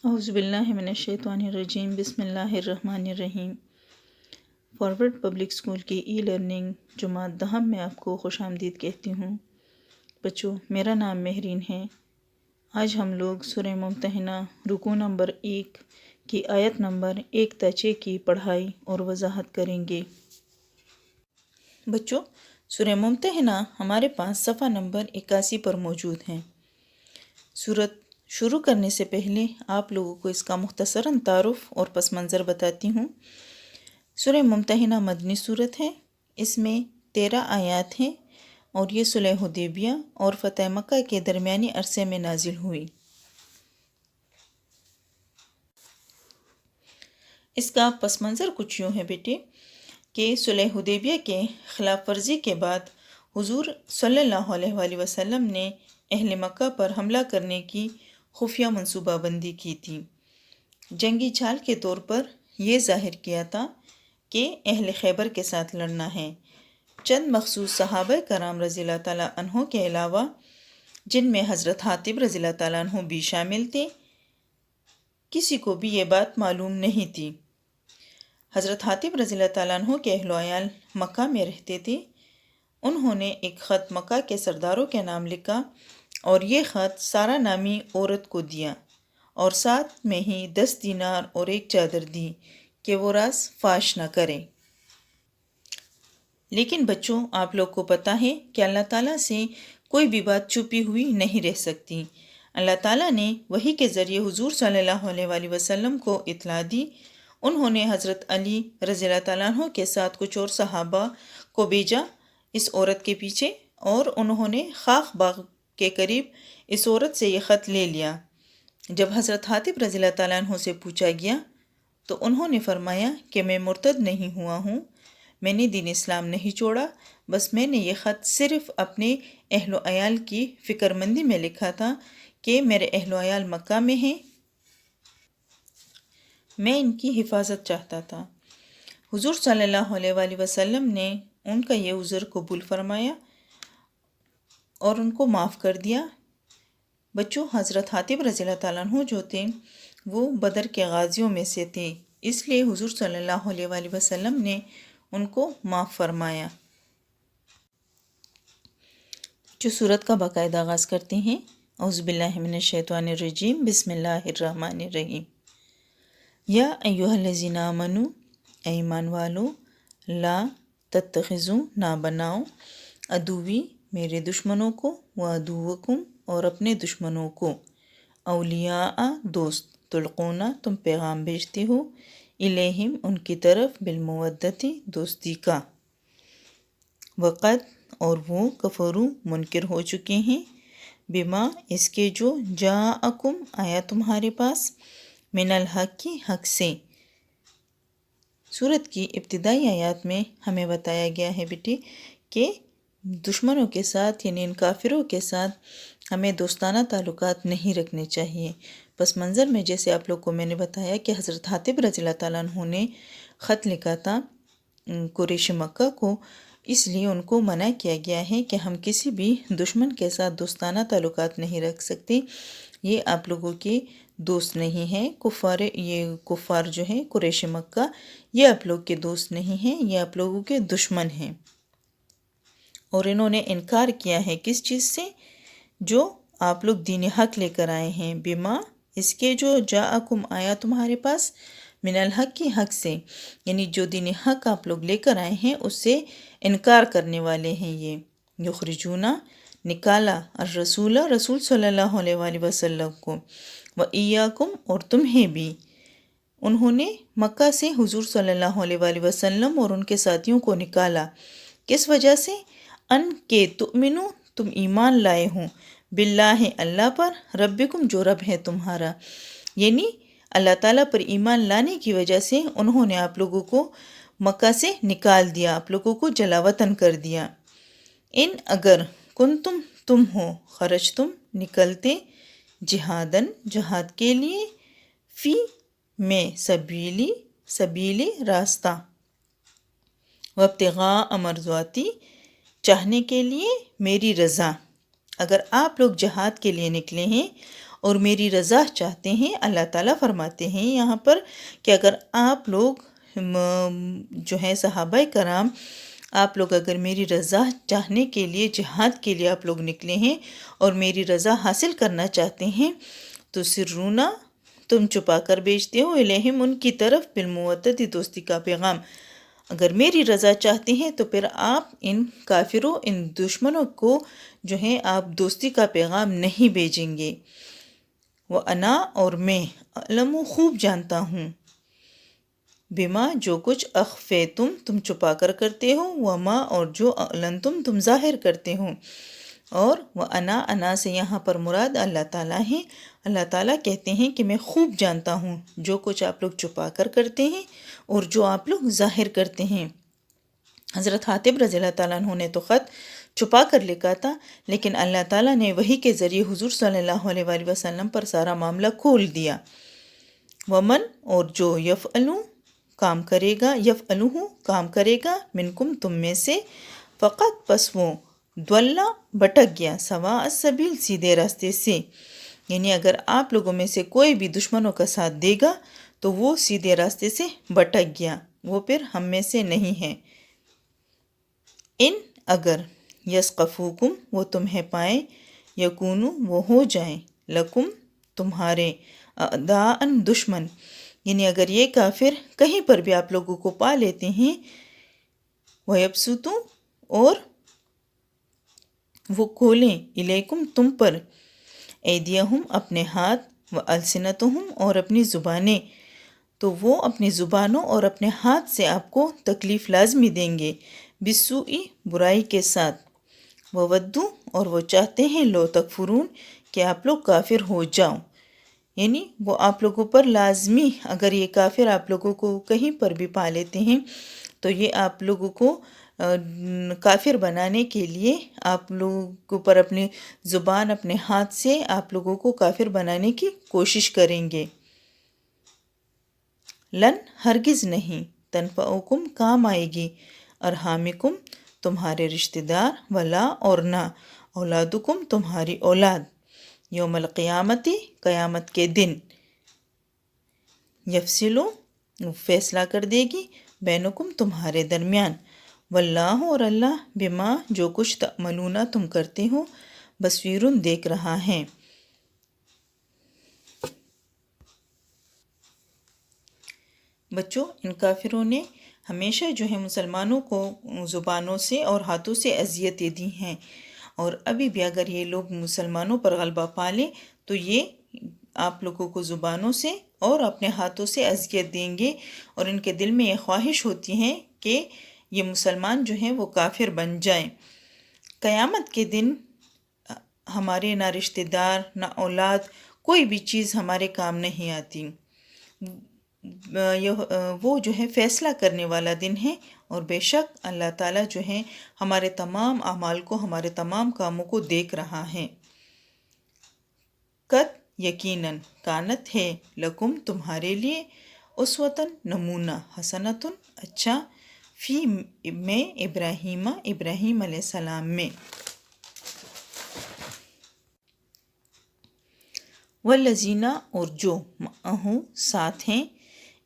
اعوذ باللہ من الشیطان الرجیم، بسم اللہ الرحمن الرحیم۔ فارورڈ پبلک اسکول کی ای لرننگ جماعت دہم میں آپ کو خوش آمدید کہتی ہوں۔ بچوں، میرا نام مہرین ہے۔ آج ہم لوگ سورہ ممتحنہ رکوع نمبر 1 کی آیت نمبر 1 تا 6 کی پڑھائی اور وضاحت کریں گے۔ بچوں، سورہ ممتحنہ ہمارے پاس صفحہ نمبر 81 پر موجود ہیں۔ سورت شروع کرنے سے پہلے آپ لوگوں کو اس کا مختصراً تعارف اور پس منظر بتاتی ہوں۔ سورہ ممتحنہ مدنی سورت ہے۔ اس میں 13 آیات ہیں اور یہ صلح حدیبیہ اور فتح مکہ کے درمیانی عرصے میں نازل ہوئی۔ اس کا پس منظر کچھ یوں ہے بیٹے کہ صلح حدیبیہ کے خلاف ورزی کے بعد حضور صلی اللہ علیہ وآلہ وسلم نے اہل مکہ پر حملہ کرنے کی خفیہ منصوبہ بندی کی تھی۔ جنگی چال کے طور پر یہ ظاہر کیا تھا کہ اہل خیبر کے ساتھ لڑنا ہے۔ چند مخصوص صحابہ کرام رضی اللہ تعالیٰ عنہ کے علاوہ، جن میں حضرت حاتب رضی اللہ تعالیٰ عنہ بھی شامل تھے، کسی کو بھی یہ بات معلوم نہیں تھی۔ حضرت حاتب رضی اللہ تعالیٰ عنہ کے اہل و عیال مکہ میں رہتے تھے۔ انہوں نے ایک خط مکہ کے سرداروں کے نام لکھا اور یہ خط سارہ نامی عورت کو دیا اور ساتھ میں ہی 10 دینار اور ایک چادر دی کہ وہ راز فاش نہ کرے۔ لیکن بچوں، آپ لوگ کو پتہ ہے کہ اللہ تعالیٰ سے کوئی بھی بات چھپی ہوئی نہیں رہ سکتی۔ اللہ تعالیٰ نے وحی کے ذریعے حضور صلی اللہ علیہ وآلہ وسلم کو اطلاع دی۔ انہوں نے حضرت علی رضی اللہ تعالیٰ عنہ کے ساتھ کچھ اور صحابہ کو بھیجا اس عورت کے پیچھے، اور انہوں نے خاک باغ کے قریب اس عورت سے یہ خط لے لیا۔ جب حضرت حاتب رضی اللہ تعالیٰ عنہ سے پوچھا گیا تو انہوں نے فرمایا کہ میں مرتد نہیں ہوا ہوں، میں نے دین اسلام نہیں چھوڑا، بس میں نے یہ خط صرف اپنے اہل و عیال کی فکر مندی میں لکھا تھا کہ میرے اہل و عیال مکہ میں ہیں، میں ان کی حفاظت چاہتا تھا۔ حضور صلی اللہ علیہ وآلہ وسلم نے ان کا یہ عذر قبول فرمایا اور ان کو معاف کر دیا۔ بچوں، حضرت حاتب رضی اللہ تعالیٰ عنہ جو تھے وہ بدر کے غازیوں میں سے تھے، اس لیے حضور صلی اللہ علیہ وآلہ وسلم نے ان کو معاف فرمایا۔ جو سورت کا باقاعدہ آغاز کرتے ہیں، اعوذ باللہ من الشیطان الرجیم، بسم اللہ الرحمن الرحیم۔ یا ایھا الذین آمنوا، اے ایمان والو، لا تتخذوا، نہ بناؤ، عدوی، میرے دشمنوں کو، وعدوکم، اور اپنے دشمنوں کو، اولیاء، دوست، تلقون، تم پیغام بھیجتے ہو، الیہم، ان کی طرف، بالمودتی، دوستی کا، وقد، اور وہ، کفروا، منکر ہو چکے ہیں، بما، اس کے جو، جاءکم، آیا تمہارے پاس، من الحق، حق سے۔ سورت کی ابتدائی آیات میں ہمیں بتایا گیا ہے بیٹی کہ دشمنوں کے ساتھ، یعنی ان کافروں کے ساتھ ہمیں دوستانہ تعلقات نہیں رکھنے چاہیے۔ پس منظر میں جیسے آپ لوگ کو میں نے بتایا کہ حضرت حاتب رضی اللہ تعالیٰ عنہ نے خط لکھا تھا قریش مکہ کو، اس لیے ان کو منع کیا گیا ہے کہ ہم کسی بھی دشمن کے ساتھ دوستانہ تعلقات نہیں رکھ سکتے، یہ آپ لوگوں کے دوست نہیں ہیں۔ یہ کفار جو ہیں قریش مکہ، یہ آپ لوگ کے دوست نہیں ہیں، یہ آپ لوگوں کے دشمن ہیں، اور انہوں نے انکار کیا ہے کس چیز سے؟ جو آپ لوگ دین حق لے کر آئے ہیں، بما، اس کے جو، جاءکم، آیا تمہارے پاس، من الحق، کی حق سے، یعنی جو دین حق آپ لوگ لے کر آئے ہیں اس سے انکار کرنے والے ہیں یہ۔ یخرجون، نکالا، الرسول، رسول صلی اللہ علیہ وآلہ وسلم کو، وایاکم، اور تمہیں بھی، انہوں نے مکہ سے حضور صلی اللہ علیہ وآلہ وسلم اور ان کے ساتھیوں کو نکالا، کس وجہ سے؟ ان کے تؤمنو، تم ایمان لائے ہوں، باللہ، اللہ پر، ربکم، جو رب ہے تمہارا، یعنی اللہ تعالیٰ پر ایمان لانے کی وجہ سے انہوں نے آپ لوگوں کو مکہ سے نکال دیا، آپ لوگوں کو جلا وطن کر دیا۔ ان، اگر، کنتم، تم ہو، خرج، تم، نکلتے، جہادن، جہاد کے لیے، فی، میں، سبیلی، سبیل، راستہ، وابتغاء مرضاتی، چاہنے کے لیے میری رضا۔ اگر آپ لوگ جہاد کے لیے نکلے ہیں اور میری رضا چاہتے ہیں۔ اللہ تعالیٰ فرماتے ہیں یہاں پر کہ اگر آپ لوگ جو ہے صحابہ کرام، آپ لوگ اگر میری رضا چاہنے کے لیے، جہاد کے لیے آپ لوگ نکلے ہیں اور میری رضا حاصل کرنا چاہتے ہیں تو سرونا، تم چھپا کر بیچتے ہو، الہم ان کی طرف بالمودت، دوستی کا پیغام۔ اگر میری رضا چاہتے ہیں تو پھر آپ ان کافروں، ان دشمنوں کو جو ہے آپ دوستی کا پیغام نہیں بھیجیں گے۔ وَأَنَا، اور میں، علم، خوب جانتا ہوں، بما، جو کچھ، اخفیتم، تم چھپا کر کرتے ہو، وما، اور جو، اعلنتم، تم ظاہر کرتے ہو۔ اور وَأَنَا، انا سے یہاں پر مراد اللہ تعالیٰ ہے۔ اللہ تعالیٰ کہتے ہیں کہ میں خوب جانتا ہوں جو کچھ آپ لوگ چھپا کر کرتے ہیں اور جو آپ لوگ ظاہر کرتے ہیں۔ حضرت حاتب رضی اللہ تعالیٰ عنہ نے تو خط چھپا کر لکھا تھا، لیکن اللہ تعالیٰ نے وحی کے ذریعے حضور صلی اللہ علیہ وآلہ وسلم پر سارا معاملہ کھول دیا۔ ومن، اور جو، یفعلو، کام کرے گا، یفعلہ، کام کرے گا، منکم، تم میں سے، فقط، پس وہ، دولا، بھٹک گیا، سواء السبیل، سیدھے راستے سے، یعنی اگر آپ لوگوں میں سے کوئی بھی دشمنوں کا ساتھ دے گا تو وہ سیدھے راستے سے بھٹک گیا، وہ پھر ہم میں سے نہیں ہے۔ ان، اگر، یثقفوکم، وہ تمہیں پائیں، یکونو، وہ ہو جائیں، لکم، تمہارے، اعداءً، دشمن، یعنی اگر یہ کافر کہیں پر بھی آپ لوگوں کو پا لیتے ہیں، وَيَبْسُطُوا، اور وہ کھولیں، الیکم، تم پر، ایدیہم، اپنے ہاتھ، وَأَلْسِنَتُہم، اور اپنی زبانیں، تو وہ اپنی زبانوں اور اپنے ہاتھ سے آپ کو تکلیف لازمی دیں گے، بالسوء، برائی کے ساتھ، وَوَدُّوا، اور وہ چاہتے ہیں، لو تکفرون، کہ آپ لوگ کافر ہو جاؤ، یعنی وہ آپ لوگوں پر لازمی، اگر یہ کافر آپ لوگوں کو کہیں پر بھی پا لیتے ہیں تو یہ آپ لوگوں کو کافر بنانے کے لیے آپ لوگوں پر اپنی زبان، اپنے ہاتھ سے آپ لوگوں کو کافر بنانے کی کوشش کریں گے۔ لن، ہرگز نہیں، تنفعکم، کام آئے گی، ارحامکم، تمہارے رشتہ دار، ولا، اور نہ، اولادکم، تمہاری اولاد، یوم القیامتی، قیامت کے دن، یفصلو، فیصلہ کر دے گی، بینکم، تمہارے درمیان، واللہ، اور اللہ، بما، جو کچھ، تعملون، تم کرتے ہو، بصیرٌ، دیکھ رہا ہے۔ بچوں، ان کافروں نے ہمیشہ جو ہے مسلمانوں کو زبانوں سے اور ہاتھوں سے اذیتیں دی ہیں، اور ابھی بھی اگر یہ لوگ مسلمانوں پر غلبہ پا لیں تو یہ آپ لوگوں کو زبانوں سے اور اپنے ہاتھوں سے اذیت دیں گے، اور ان کے دل میں یہ خواہش ہوتی ہے کہ یہ مسلمان جو ہیں وہ کافر بن جائیں۔ قیامت کے دن ہمارے نہ رشتہ دار، نہ اولاد، کوئی بھی چیز ہمارے کام نہیں آتی۔ وہ جو ہے فیصلہ کرنے والا دن ہے، اور بے شک اللہ تعالیٰ جو ہے ہمارے تمام اعمال کو، ہمارے تمام کاموں کو دیکھ رہا ہے۔ قد، یقیناً، کانت، ہے، لکم، تمہارے لیے، اسوتاً، نمونہ، حسنتاً، اچھا، فی، میں، ابراہیم، ابراہیم علیہ السلام میں، والذین، اور جو، معہو، ساتھ ہیں،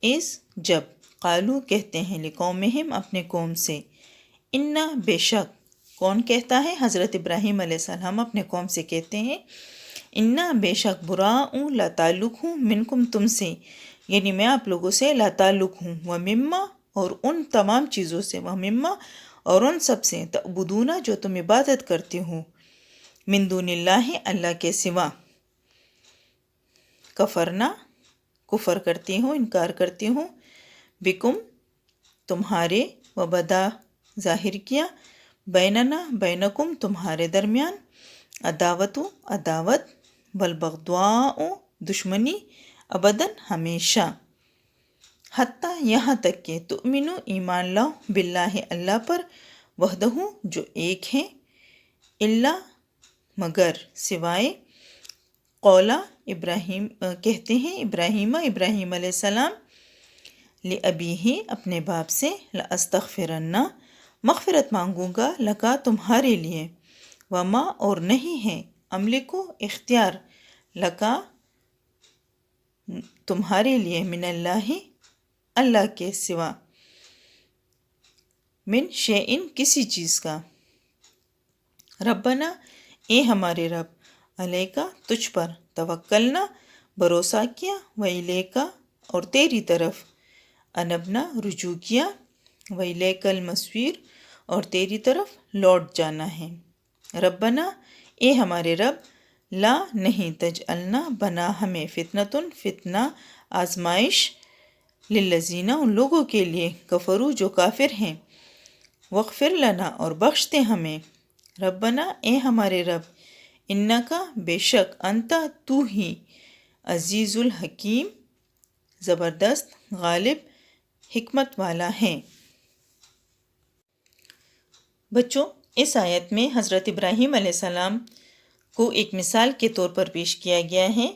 اس، جب، قالو، کہتے ہیں، لقومہم، اپنے قوم سے، انا، بے شک، کون کہتا ہے؟ حضرت ابراہیم علیہ السلام اپنے قوم سے کہتے ہیں، انا، بے شک، براء، لا تعلق ہوں، منکم، تم سے، یعنی میں آپ لوگوں سے لا تعلق ہوں، ومما، اور ان تمام چیزوں سے، ومما، اور ان سب سے، تعبدون، جو تم عبادت کرتے ہو، من دون اللہ، اللہ کے سوا، کفرنا، کفر کرتی ہوں، انکار کرتی ہوں، بکم، تمہارے، وبدا، ظاہر کیا، بیننا، بینکم، تمہارے درمیان، عداوت، عداوت، والبغضاء، دشمنی، ابداً، ہمیشہ، حتیٰ، یہاں تک کہ، تؤمنو، ایمان لاؤ، باللہ، اللہ پر، وحدہ، جو ایک ہے، الا، مگر، سوائے، قولا، ابراہیم، کہتے ہیں، ابراہیم، ابراہیم علیہ السلام، لأبیہ، اپنے باپ سے، لأستغفرن، مغفرت مانگوں گا، لکا، تمہارے لیے، وما، اور نہیں ہے، املکو، اختیار، لکا تمہارے لیے، من اللہ اللہ کے سوا، من شیئن کسی چیز کا، ربنا اے ہمارے رب، علیکا تجھ پر، توکلنا بھروسہ کیا، ویلیکا اور تیری طرف، انبنا رجوع کیا، ویلیک المصیر اور تیری طرف لوٹ جانا ہے، ربنا اے ہمارے رب، لا نہیں، تجعلنا بنا ہمیں، فتنۃ فتنہ، آزمائش، للذین ان لوگوں کے لیے، کفروا جو کافر ہیں، واغفر لنا اور بخش دے ہمیں، ربنا اے ہمارے رب، انکا بے شک، انتا تو ہی، عزیز الحکیم زبردست، غالب، حکمت والا ہے۔ بچوں، اس آیت میں حضرت ابراہیم علیہ السلام کو ایک مثال کے طور پر پیش کیا گیا ہے۔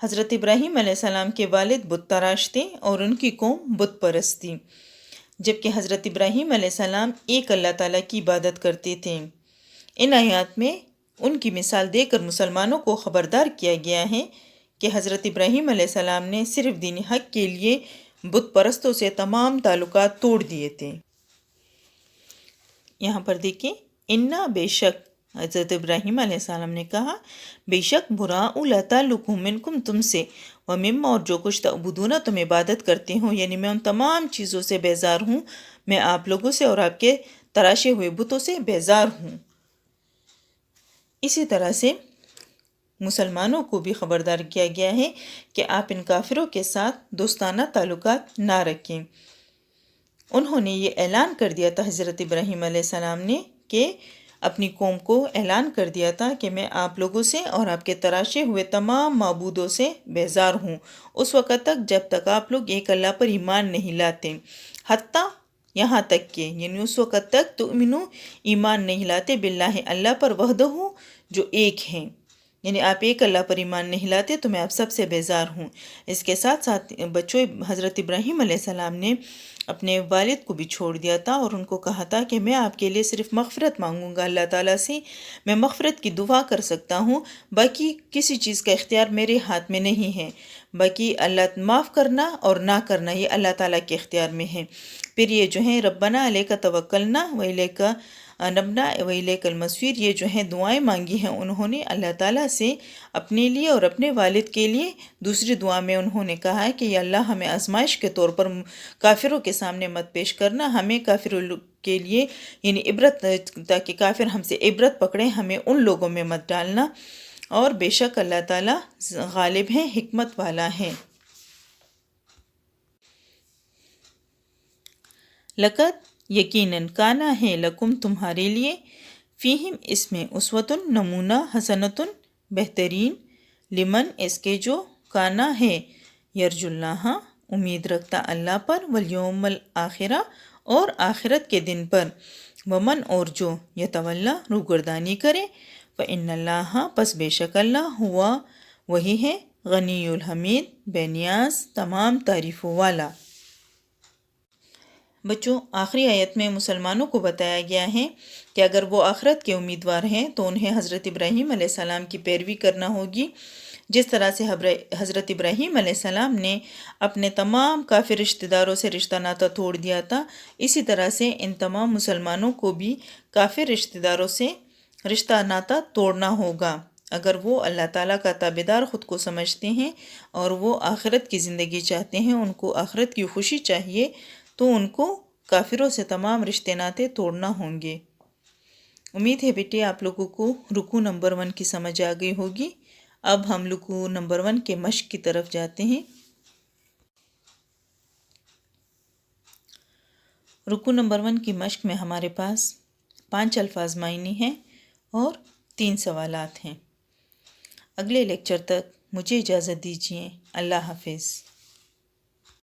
حضرت ابراہیم علیہ السلام کے والد بت پرست تھے اور ان کی قوم بت پرست تھی، جبکہ حضرت ابراہیم علیہ السلام ایک اللہ تعالیٰ کی عبادت کرتے تھے۔ ان آیات میں ان کی مثال دے کر مسلمانوں کو خبردار کیا گیا ہے کہ حضرت ابراہیم علیہ السلام نے صرف دین حق کے لیے بت پرستوں سے تمام تعلقات توڑ دیے تھے۔ یہاں پر دیکھیں، انا بے شک، حضرت ابراہیم علیہ السلام نے کہا، بے شک براء لا تعلق منکم تم سے، ومما اور جو کچھ تعبدون تم عبادت کرتے ہوں، یعنی میں ان تمام چیزوں سے بیزار ہوں، میں آپ لوگوں سے اور آپ کے تراشے ہوئے بتوں سے بیزار ہوں۔ اسی طرح سے مسلمانوں کو بھی خبردار کیا گیا ہے کہ آپ ان کافروں کے ساتھ دوستانہ تعلقات نہ رکھیں۔ انہوں نے یہ اعلان کر دیا تھا، حضرت ابراہیم علیہ السلام نے، کہ اپنی قوم کو اعلان کر دیا تھا کہ میں آپ لوگوں سے اور آپ کے تراشے ہوئے تمام معبودوں سے بیزار ہوں، اس وقت تک جب تک آپ لوگ ایک اللہ پر ایمان نہیں لاتے، حتیٰ یہاں تک کہ، یعنی اس وقت تک تؤمنو ایمان نہیں لاتے، باللہ اللہ پر، وحدہ جو ایک ہیں، یعنی آپ ایک اللہ پر ایمان نہیں لاتے تو میں آپ سب سے بیزار ہوں۔ اس کے ساتھ ساتھ بچوں، حضرت ابراہیم علیہ السلام نے اپنے والد کو بھی چھوڑ دیا تھا اور ان کو کہا تھا کہ میں آپ کے لیے صرف مغفرت مانگوں گا اللہ تعالیٰ سے، میں مغفرت کی دعا کر سکتا ہوں، باقی کسی چیز کا اختیار میرے ہاتھ میں نہیں ہے، باقی اللہ معاف کرنا اور نہ کرنا یہ اللہ تعالیٰ کے اختیار میں ہے۔ پھر یہ جو ہیں ربنا علیک توکلنا وإلیک انبنا وإلیک المصیر، یہ جو ہیں دعائیں مانگی ہیں انہوں نے اللہ تعالیٰ سے اپنے لیے اور اپنے والد کے لیے۔ دوسری دعا میں انہوں نے کہا ہے کہ یا اللہ ہمیں آزمائش کے طور پر کافروں کے سامنے مت پیش کرنا، ہمیں کافروں کے لیے یعنی عبرت، تاکہ کافر ہم سے عبرت پکڑیں، ہمیں ان لوگوں میں مت ڈالنا، اور بے شک اللہ تعالیٰ غالب ہے، حکمت والا ہے۔ لقد یقیناً، کانا ہے، لکم تمہارے لیے، فیہم اس میں، اسوۃ نمونہ، حسنۃ بہترین، لمن اس کے جو، کانا ہے، یرجو اللہ امید رکھتا اللہ پر، والیوم الآخرہ اور آخرت کے دن پر، ومن اور جو، یتولی روگردانی کرے، فإن اللہ پس بے شک اللہ، ہوا وہی ہے، غنی الحمید بے نیاز تمام تعریفوں والا۔ بچوں، آخری آیت میں مسلمانوں کو بتایا گیا ہے کہ اگر وہ آخرت کے امیدوار ہیں تو انہیں حضرت ابراہیم علیہ السلام کی پیروی کرنا ہوگی، جس طرح سے حضرت ابراہیم علیہ السلام نے اپنے تمام کافر رشتہ داروں سے رشتہ ناطہ توڑ دیا تھا، اسی طرح سے ان تمام مسلمانوں کو بھی کافر رشتہ داروں سے رشتہ ناطہ توڑنا ہوگا۔ اگر وہ اللہ تعالیٰ کا تابعدار خود کو سمجھتے ہیں اور وہ آخرت کی زندگی چاہتے ہیں، ان کو آخرت کی خوشی چاہیے، تو ان کو کافروں سے تمام رشتے ناطے توڑنا ہوں گے۔ امید ہے بیٹے آپ لوگوں کو رکوع نمبر 1 کی سمجھ آ گئی ہوگی۔ اب ہم رکوع نمبر 1 کے مشق کی طرف جاتے ہیں۔ رکوع نمبر 1 کی مشق میں ہمارے پاس 5 الفاظ معنی ہیں اور 3 سوالات ہیں۔ اگلے لیکچر تک مجھے اجازت دیجیے۔ اللہ حافظ۔